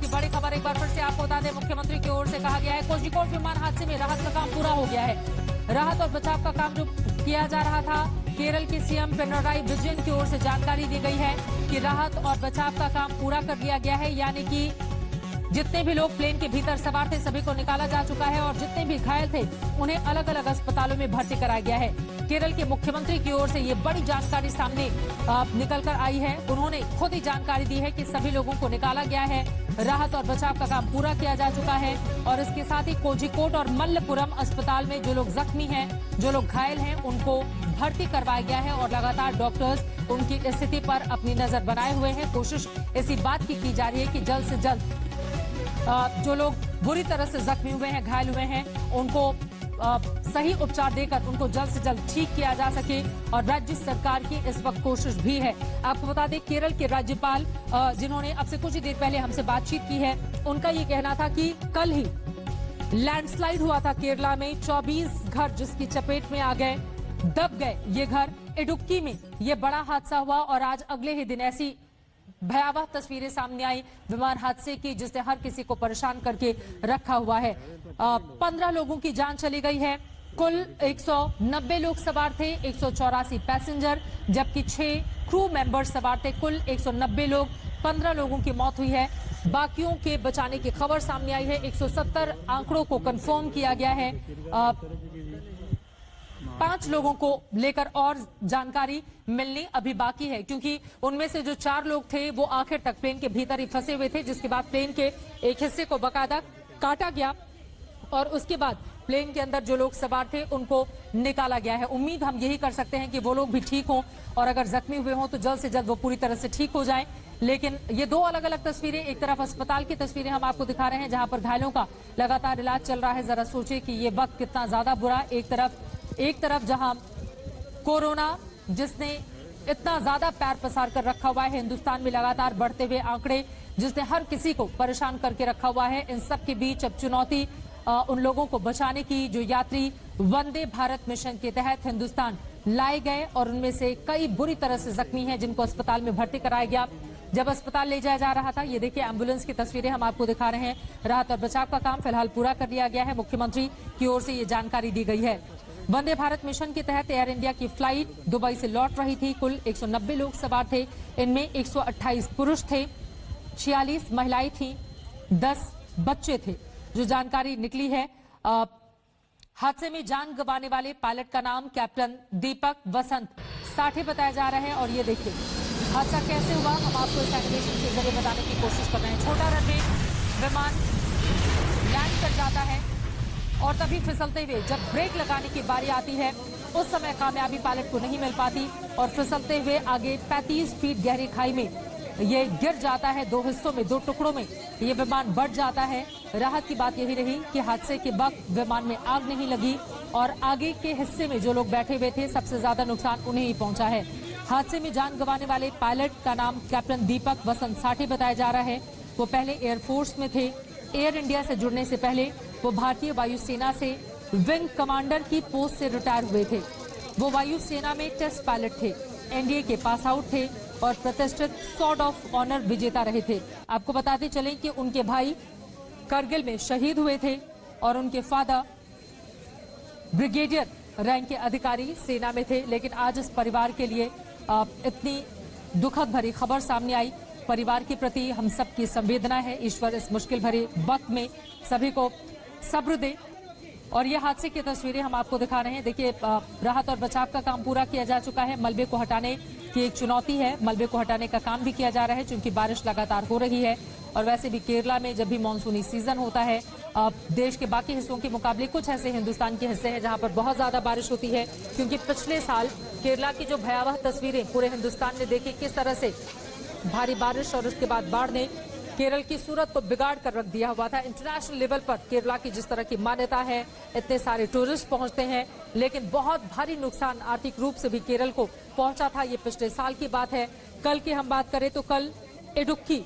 की बड़ी खबर एक बार फिर से आपको बता दें, मुख्यमंत्री की ओर से कहा गया है कोझिकोड विमान हादसे में राहत का काम पूरा हो गया है। राहत और बचाव का काम जो किया जा रहा था, केरल के सीएम पिनराई विजयन की ओर से जानकारी दी गई है कि राहत और बचाव का काम पूरा कर लिया गया है, यानी कि जितने भी लोग प्लेन के भीतर सवार थे सभी को निकाला जा चुका है और जितने भी घायल थे उन्हें अलग अलग अस्पतालों में भर्ती कराया गया है। केरल के मुख्यमंत्री की ओर से ये बड़ी जानकारी सामने निकल कर आई है। उन्होंने खुद ही जानकारी दी है कि सभी लोगों को निकाला गया है, राहत और बचाव का काम पूरा किया जा चुका है और इसके साथ ही कोझिकोड और मल्लपुरम अस्पताल में जो लोग जख्मी हैं, जो लोग घायल हैं, उनको भर्ती करवाया गया है और लगातार डॉक्टर्स उनकी स्थिति पर अपनी नजर बनाए हुए हैं। कोशिश इसी बात की जा रही है कि जल्द से जल्द जो लोग बुरी तरह से जख्मी हुए हैं, घायल हुए हैं, उनको सही उपचार देकर उनको जल्द से जल्द ठीक किया जा सके और राज्य सरकार की इस वक्त कोशिश भी है। आपको बता दें, केरल के राज्यपाल जिन्होंने अब से कुछ ही देर पहले हमसे बातचीत की है, उनका ये कहना था कि कल ही लैंडस्लाइड हुआ था केरला में, 24 घर जिसकी चपेट में आ गए, दब गए ये घर। इडुक्की में ये बड़ा हादसा हुआ और आज अगले ही दिन ऐसी भयावह तस्वीरें सामने आई विमान हादसे की, जिसने हर किसी को परेशान करके रखा हुआ है। 15 लोगों की जान चली गई है। कुल 190 लोग सवार थे, 184 पैसेंजर, जबकि 6 क्रू मेंबर्स सवार थे। कुल 190 लोग, 15 लोगों की मौत हुई है। बाकियों के बचाने की खबर सामने आई है। 170 आंकड़ों को कंफर्म किया गया है। 5 लोगों को लेकर और जानकारी मिलनी अभी बाकी है, क्योंकि उनमें से जो 4 लोग थे वो आखिर तक प्लेन के भीतर ही फंसे हुए थे, जिसके बाद प्लेन के एक हिस्से को बाकायदा काटा गया और उसके बाद प्लेन के अंदर जो लोग सवार थे उनको निकाला गया है। उम्मीद हम यही कर सकते हैं कि वो लोग भी ठीक हों और अगर जख्मी हुए हों तो जल्द से जल्द वो पूरी तरह से ठीक हो जाएं। लेकिन ये 2 अलग अलग तस्वीरें, एक तरफ अस्पताल की तस्वीरें हम आपको दिखा रहे हैं जहां पर घायलों का लगातार इलाज चल रहा है। जरा सोचिए कि ये वक्त कितना ज्यादा बुरा, एक तरफ जहां कोरोना जिसने इतना ज्यादा पैर पसार कर रखा हुआ है, हिंदुस्तान में लगातार बढ़ते हुए आंकड़े जिसने हर किसी को परेशान करके रखा हुआ है, इन सब के बीच अब चुनौती उन लोगों को बचाने की जो यात्री वंदे भारत मिशन के तहत हिंदुस्तान लाए गए और उनमें से कई बुरी तरह से जख्मी हैं जिनको अस्पताल में भर्ती कराया गया। जब अस्पताल ले जाया जा रहा था, ये देखिए एम्बुलेंस की तस्वीरें हम आपको दिखा रहे हैं। राहत और बचाव का काम फिलहाल पूरा कर लिया गया है, मुख्यमंत्री की ओर से ये जानकारी दी गई है। वंदे भारत मिशन के तहत एयर इंडिया की फ्लाइट दुबई से लौट रही थी। कुल 190 लोग सवार थे, इनमें 128 पुरुष थे, 46 महिलाएं थीं, 10 बच्चे थे। जो जानकारी निकली है, हादसे में जान गंवाने वाले पायलट का नाम कैप्टन दीपक वसंत साठे बताया जा रहा है और ये देखिए हादसा कैसे हुआ, हम आपको इस एनिमेशन के जरिए बताने की कोशिश कर रहे हैं। छोटा रनवे, विमान लैंड कर जाता है और तभी फिसलते हुए जब ब्रेक लगाने की बारी आती है उस समय कामयाबी पायलट को नहीं मिल पाती और फिसलते हुए आगे 35 फीट गहरी खाई में ये गिर जाता है। 2 हिस्सों में, 2 टुकड़ों में ये विमान बढ़ जाता है। राहत की बात यही रही कि हादसे के वक्त विमान में आग नहीं लगी और आगे के हिस्से में जो लोग बैठे हुए थे सबसे ज्यादा नुकसान उन्हें ही पहुंचा है। हादसे में जान गंवाने वाले पायलट का नाम कैप्टन दीपक वसंत साठे बताया जा रहा है। वो पहले एयरफोर्स में थे। एयर इंडिया से जुड़ने से पहले वो भारतीय वायुसेना से विंग कमांडर की पोस्ट से रिटायर हुए थे। वो वायुसेना में टेस्ट पायलट थे, एनडीए के पास आउट थे और प्रतिष्ठित स्वॉर्ड ऑफ ऑनर विजेता रहे थे। आपको बताते चलें कि उनके भाई करगिल में शहीद हुए थे और उनके फादर ब्रिगेडियर रैंक के अधिकारी सेना में थे। लेकिन आज इस परिवार के लिए इतनी दुखद भरी खबर सामने आई। परिवार के प्रति हम सबकी संवेदना है। ईश्वर इस मुश्किल भरे वक्त में सभी को सब्र दे। और ये हादसे की तस्वीरें हम आपको दिखा रहे हैं। देखिए, राहत और बचाव का काम पूरा किया जा चुका है। मलबे को हटाने की एक चुनौती है, मलबे को हटाने का काम भी किया जा रहा है क्योंकि बारिश लगातार हो रही है और वैसे भी केरला में जब भी मानसूनी सीजन होता है, देश के बाकी हिस्सों के मुकाबले कुछ ऐसे हिंदुस्तान के हिस्से हैं जहां पर बहुत ज्यादा बारिश होती है, क्योंकि पिछले साल केरला की जो भयावह तस्वीरें पूरे हिंदुस्तान ने देखी, किस तरह से भारी बारिश और उसके बाद बाढ़ ने केरल की सूरत को बिगाड़ कर रख दिया हुआ था। इंटरनेशनल लेवल पर केरला की जिस तरह की मान्यता है, इतने सारे टूरिस्ट पहुंचते हैं, लेकिन बहुत भारी नुकसान आर्थिक रूप से भी केरल को पहुंचा था। ये पिछले साल की बात है। कल की हम बात करें तो कल इडुक्की,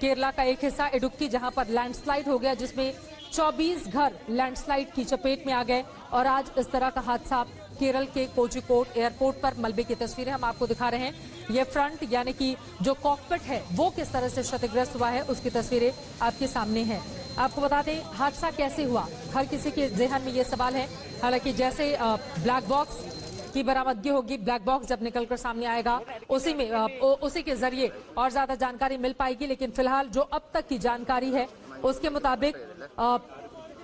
केरला का एक हिस्सा इडुक्की, जहां पर लैंडस्लाइड हो गया, जिसमें 24 घर लैंडस्लाइड की चपेट में आ गए और आज इस तरह का हादसा केरल के कोझिकोड एयरपोर्ट पर। मलबे की तस्वीरें हम आपको दिखा रहे हैं। ये फ्रंट यानी कि जो कॉकपिट है वो किस तरह से क्षतिग्रस्त हुआ है उसकी तस्वीरें आपके सामने हैं। आपको बता दें हादसा कैसे हुआ, हर किसी के जेहन में ये सवाल है। हालांकि जैसे ब्लैक बॉक्स की बरामदगी होगी, ब्लैक बॉक्स जब निकलकर सामने आएगा उसी के जरिए और ज्यादा जानकारी मिल पाएगी। लेकिन फिलहाल जो अब तक की जानकारी है उसके मुताबिक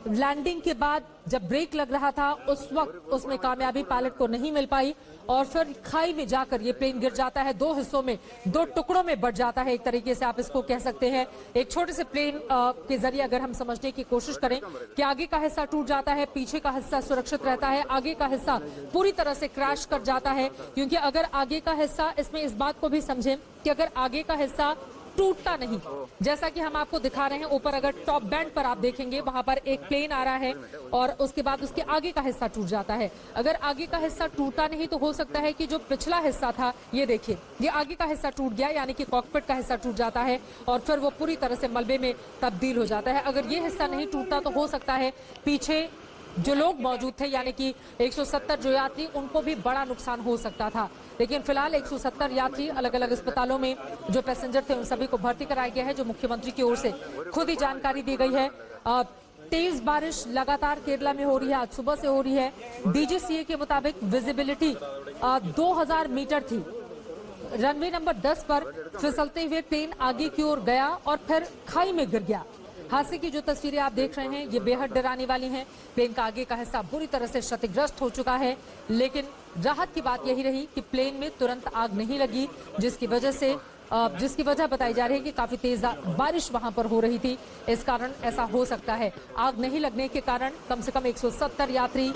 लैंडिंग के बाद जब ब्रेक लग रहा था उस वक्त उसमें कामयाबी पायलट को नहीं मिल पाई और फिर खाई में जाकर ये प्लेन गिर जाता है, दो हिस्सों में, दो टुकड़ों में बढ़ जाता है, एक तरीके से आप इसको कह सकते हैं। एक छोटे से प्लेन के जरिए अगर हम समझने की कोशिश करें कि आगे का हिस्सा टूट जाता है, पीछे का हिस्सा सुरक्षित रहता है, आगे का हिस्सा पूरी तरह से क्रैश कर जाता है। क्योंकि अगर आगे का हिस्सा, इसमें इस बात को भी समझें कि अगर आगे का हिस्सा टूटता नहीं, जैसा कि हम आपको दिखा रहे हैं ऊपर, अगर टॉप बैंड पर आप देखेंगे वहां पर एक प्लेन आ रहा है और उसके बाद उसके आगे का हिस्सा टूट जाता है। अगर आगे का हिस्सा टूटा नहीं तो हो सकता है कि जो पिछला हिस्सा था, ये देखिए, ये आगे का हिस्सा टूट गया यानी कि कॉकपिट का हिस्सा टूट जाता है और फिर वो पूरी तरह से मलबे में तब्दील हो जाता है। अगर ये हिस्सा नहीं टूटता तो हो सकता है पीछे जो लोग मौजूद थे यानी कि 170 जो यात्री, उनको भी बड़ा नुकसान हो सकता था। लेकिन फिलहाल 170 यात्री अलग अलग अस्पतालों में जो पैसेंजर थे उन सभी को भर्ती कराया गया है, जो मुख्यमंत्री की ओर से खुद ही जानकारी दी गई है। तेज बारिश लगातार केरला में हो रही है, आज सुबह से हो रही है। डीजीसीए के मुताबिक विजिबिलिटी 2000 मीटर थी। रनवे नंबर 10 पर फिसलते हुए प्लेन आगे की ओर गया और फिर खाई में गिर गया। हादसे की जो तस्वीरें आप देख रहे हैं ये बेहद डराने वाली हैं। प्लेन का आगे का हिस्सा बुरी तरह से क्षतिग्रस्त हो चुका है, लेकिन राहत की बात यही रही कि प्लेन में तुरंत आग नहीं लगी, जिसकी वजह बताई जा रही है कि काफी तेज बारिश वहां पर हो रही थी, इस कारण ऐसा हो सकता है। आग नहीं लगने के कारण कम से कम 170 यात्री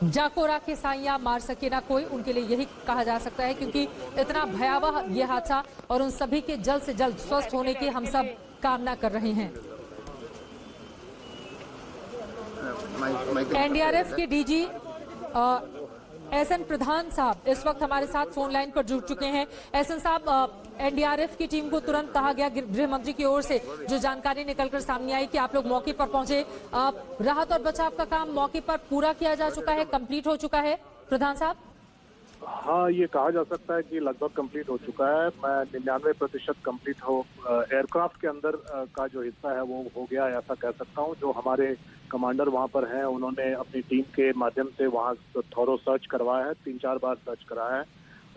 जाकोरा के साइया मार सके ना कोई, उनके लिए यही कहा जा सकता है, क्योंकि इतना भयावह ये हादसा और उन सभी के जल्द से जल्द स्वस्थ होने की हम सब कामना कर रहे हैं। एनडीआरएफ के डीजी एसएन प्रधान साहब इस वक्त हमारे साथ फोन लाइन पर जुड़ चुके हैं। एसएन साहब, एनडीआरएफ की टीम को तुरंत कहा गया, गृह मंत्री की ओर से जो जानकारी निकलकर सामने आई कि आप लोग मौके पर पहुंचे, राहत और बचाव का काम मौके पर पूरा किया जा चुका है, कंप्लीट हो चुका है प्रधान साहब? हाँ, ये कहा जा सकता है कि लगभग कंप्लीट हो चुका है। मैं 99% कंप्लीट हो, एयरक्राफ्ट के अंदर का जो हिस्सा है वो हो गया, ऐसा कह सकता हूँ। जो हमारे कमांडर वहाँ पर हैं, उन्होंने अपनी टीम के माध्यम से वहाँ थोरो सर्च करवाया है, 3-4 बार सर्च कराया है।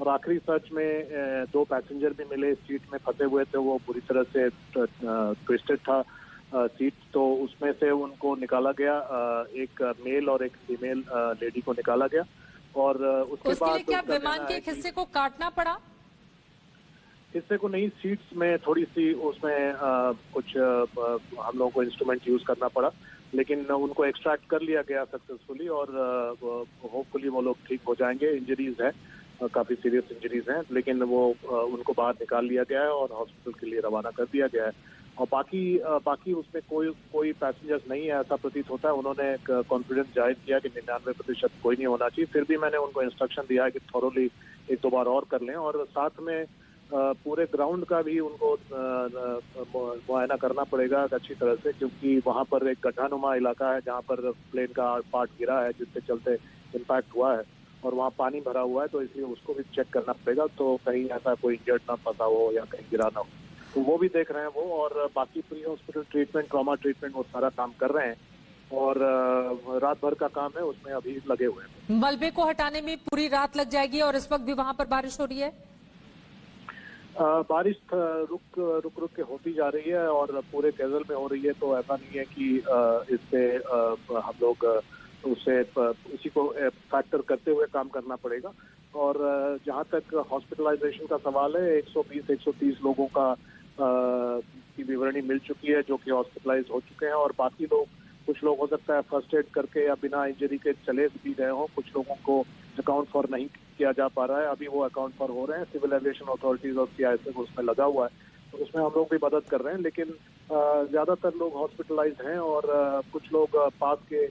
और आखिरी सर्च में 2 पैसेंजर भी मिले, सीट में फंसे हुए थे, वो पूरी तरह से ट्विस्टेड था सीट, तो उसमें से उनको निकाला गया। एक मेल और एक फीमेल लेडी को निकाला गया। और उसके बाद क्या विमान के एक हिस्से को काटना पड़ा? हिस्से को नहीं, सीट्स में थोड़ी सी उसमें कुछ हम लोगों को इंस्ट्रूमेंट यूज करना पड़ा, लेकिन उनको एक्सट्रैक्ट कर लिया गया सक्सेसफुली और होपफुली वो लोग ठीक हो जाएंगे। इंजरीज है, काफी सीरियस इंजरीज हैं, लेकिन वो उनको बाहर निकाल लिया गया है और हॉस्पिटल के लिए रवाना कर दिया गया है। और बाकी उसमें कोई पैसेंजर्स नहीं है, ऐसा प्रतीत होता है। उन्होंने कॉन्फिडेंस जाहिर किया कि 99% कोई नहीं होना चाहिए। फिर भी मैंने उनको इंस्ट्रक्शन दिया है कि थोरोली 1-2 बार और कर लें, और साथ में पूरे ग्राउंड का भी उनको मुआयना करना पड़ेगा अच्छी तरह से, क्योंकि वहाँ पर एक गड्ढानुमा इलाका है जहाँ पर प्लेन का पार्ट गिरा है, जिसके चलते इम्पैक्ट हुआ है, और वहाँ पानी भरा हुआ है, तो इसलिए उसको भी चेक करना पड़ेगा, तो कहीं ऐसा कोई इंजर्ड ना फंसा हो या कहीं गिरा ना हो, तो वो भी देख रहे हैं वो। और बाकी pre hospital treatment, trauma treatment, वो सारा काम कर रहे हैं, और रात भर का काम है, उसमें अभी लगे हुए हैं। मलबे को हटाने में पूरी रात लग जाएगी और इस वक्त भी वहाँ पर बारिश हो रही है? बारिश रुक के होती जा रही है और पूरे केरल में हो रही है, तो ऐसा नहीं है कि इससे हम लोग उसी को फैक्टर करते हुए काम करना पड़ेगा। और जहाँ तक हॉस्पिटलाइजेशन का सवाल है, 120-130 लोगों का की विवरणी मिल चुकी है जो कि हॉस्पिटलाइज हो चुके हैं, और बाकी कुछ लोग हो सकता है फर्स्ट एड करके या बिना इंजरी के चले भी गए हों। कुछ लोगों को अकाउंट फॉर नहीं किया जा पा रहा है, अभी वो अकाउंट फॉर हो रहे हैं। सिविल एविएशन अथॉरिटीज और सीआईएसएफ उसमें लगा हुआ है, तो उसमें हम लोग भी मदद कर रहे हैं, लेकिन ज्यादातर लोग हॉस्पिटलाइज हैं, और कुछ लोग पास के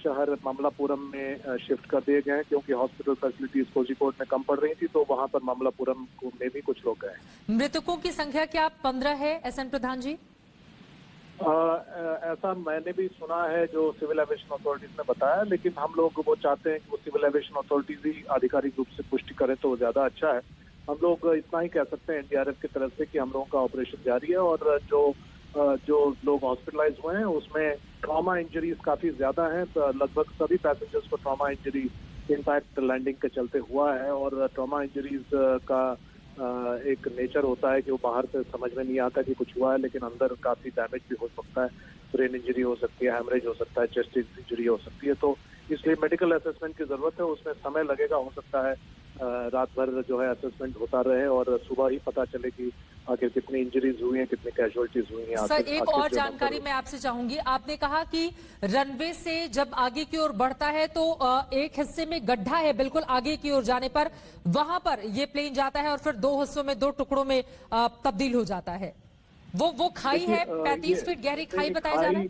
शहर मामलापुरम में शिफ्ट कर दिए गए हैं, क्योंकि हॉस्पिटल फैसिलिटीज कोझिकोड में कम पड़ रही थी, तो वहां पर मामलापुरम में भी कुछ लोग गए। मृतकों की संख्या क्या 15 है एसएन प्रधान जी? ऐसा मैंने भी सुना है, जो सिविल एविएशन अथॉरिटीज ने बताया, लेकिन हम लोग वो चाहते हैं कि वो सिविल एविएशन अथॉरिटीज ही आधिकारिक रूप से पुष्टि करें तो ज्यादा अच्छा है। हम लोग इतना ही कह सकते हैं एनडीआरएफ की तरफ से कि हम लोगों का ऑपरेशन जारी है और जो लोग हॉस्पिटलाइज हुए हैं उसमें ट्रॉमा इंजरीज काफी ज्यादा हैं। तो लगभग सभी पैसेंजर्स को ट्रॉमा इंजरी इम्पैक्ट लैंडिंग के चलते हुआ है और ट्रॉमा इंजरीज का एक नेचर होता है कि वो बाहर से समझ में नहीं आता कि कुछ हुआ है, लेकिन अंदर काफी डैमेज भी हो सकता है। ब्रेन इंजरी हो सकती है, हैमरेज हो सकता है, चेस्ट इंजरी हो सकती है। तो इसलिए मेडिकल असेसमेंट की जरूरत है, उसमें समय लगेगा। हो सकता है रात भर जो है असेसमेंट होता रहे और सुबह ही पता चले कि आखिर कितनी इंजरीज हुई हैं, कितनी कैजुअलिटीज हुई हैं। सर, एक और जानकारी मैं आपसे चाहूंगी। आपने कहा कि रनवे से जब आगे की ओर बढ़ता है तो एक हिस्से में गड्ढा है, बिल्कुल आगे की ओर जाने पर वहां पर ये प्लेन जाता है और फिर दो हिस्सों में, दो टुकड़ों में तब्दील हो जाता है। वो खाई है, 35 फीट गहरी खाई बताया जा रहा है।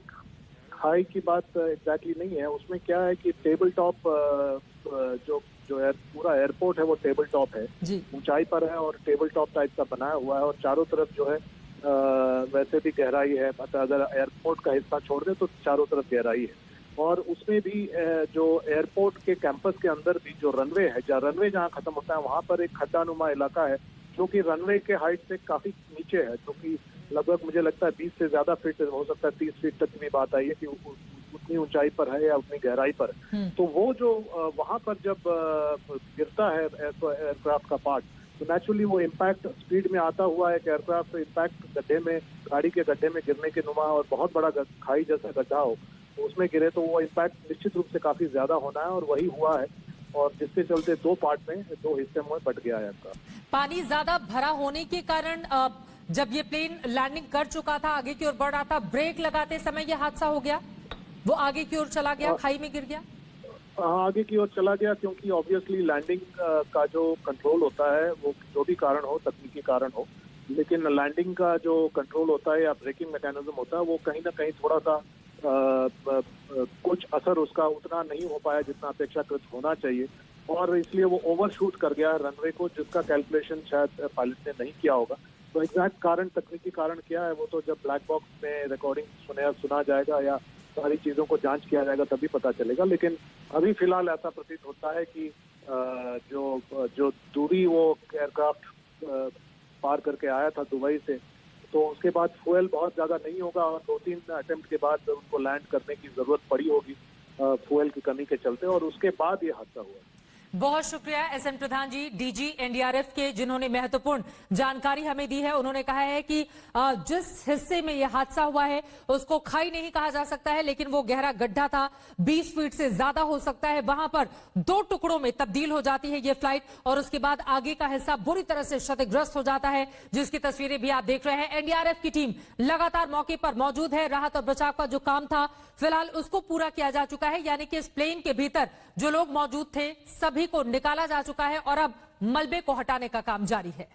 खाई की बात एग्जैक्टली नहीं है। उसमें क्या है कि टेबल टॉप जो है पूरा एयरपोर्ट है वो टेबल टॉप है, ऊंचाई पर है और टेबल टॉप टाइप का बनाया हुआ है और चारों तरफ जो है वैसे भी गहराई है। मतलब अगर एयरपोर्ट का हिस्सा छोड़ दे तो चारों तरफ गहराई है और उसमें भी जो एयरपोर्ट के कैंपस के अंदर भी जो रनवे है, जहाँ खत्म होता है वहां पर एक खड्डानुमा इलाका है जो कि रनवे के हाइट से काफी नीचे है, जो कि लगभग मुझे लगता है 20 से ज्यादा फीट, हो सकता है 30 फीट तक की भी बात आई है कि उतनी ऊंचाई पर है या उतनी गहराई पर। तो वो जो वहां पर जब गिरता है एयरक्राफ्ट का पार्ट, तो नेचुरली वो इम्पैक्ट स्पीड में आता हुआ एक एयरक्राफ्ट इम्पैक्ट गड्ढे में, गाड़ी के गड्ढे में गिरने के नुमा और बहुत बड़ा खाई जैसा गड्ढा हो तो उसमें गिरे तो वो इम्पैक्ट निश्चित रूप से काफी ज्यादा होना है और वही हुआ है और जिसके चलते दो पार्ट में, दो हिस्से में बट गया है एयरक्राफ्ट। पानी ज्यादा भरा होने के कारण जब ये प्लेन लैंडिंग कर चुका था, आगे की ओर बढ़ रहा था, ब्रेक लगाते समय ये हादसा हो गया, वो आगे की ओर चला गया, खाई में गिर गया। आगे की ओर चला गया क्योंकि ऑब्वियसली लैंडिंग का जो कंट्रोल होता है वो जो भी कारण हो, तकनीकी कारण हो, लेकिन लैंडिंग का जो कंट्रोल होता है या ब्रेकिंग मैकेनिज्म होता है वो कहीं ना कहीं थोड़ा सा कुछ असर उसका उतना नहीं हो पाया जितना अपेक्षाकृत होना चाहिए और इसलिए वो ओवरशूट कर गया रनवे को, जिसका कैलकुलेशन शायद पायलट ने नहीं किया होगा। तो एग्जैक्ट कारण, तकनीकी कारण क्या है वो तो जब ब्लैक बॉक्स में रिकॉर्डिंग सुना जाएगा या सारी चीजों को जांच किया जाएगा तभी पता चलेगा। लेकिन अभी फिलहाल ऐसा प्रतीत होता है कि जो दूरी वो एयरक्राफ्ट पार करके आया था दुबई से, तो उसके बाद फ्यूल बहुत ज्यादा नहीं होगा और 2-3 अटेम्प्ट के बाद उनको लैंड करने की जरूरत पड़ी होगी फ्यूल की कमी के चलते और उसके बाद ये हादसा हुआ। बहुत शुक्रिया एसएन प्रधान जी, डीजी एनडीआरएफ के, जिन्होंने महत्वपूर्ण जानकारी हमें दी है। उन्होंने कहा है कि जिस हिस्से में यह हादसा हुआ है उसको खाई नहीं कहा जा सकता है, लेकिन वो गहरा गड्ढा था, 20 फीट से ज्यादा हो सकता है। वहां पर दो टुकड़ों में तब्दील हो जाती है ये फ्लाइट और उसके बाद आगे का हिस्सा बुरी तरह से क्षतिग्रस्त हो जाता है, जिसकी तस्वीरें भी आप देख रहे हैं। एनडीआरएफ की टीम लगातार मौके पर मौजूद है। राहत और बचाव का जो काम था फिलहाल उसको पूरा किया जा चुका है, यानी कि इस प्लेन के भीतर जो लोग मौजूद थे सभी को निकाला जा चुका है और अब मलबे को हटाने का काम जारी है।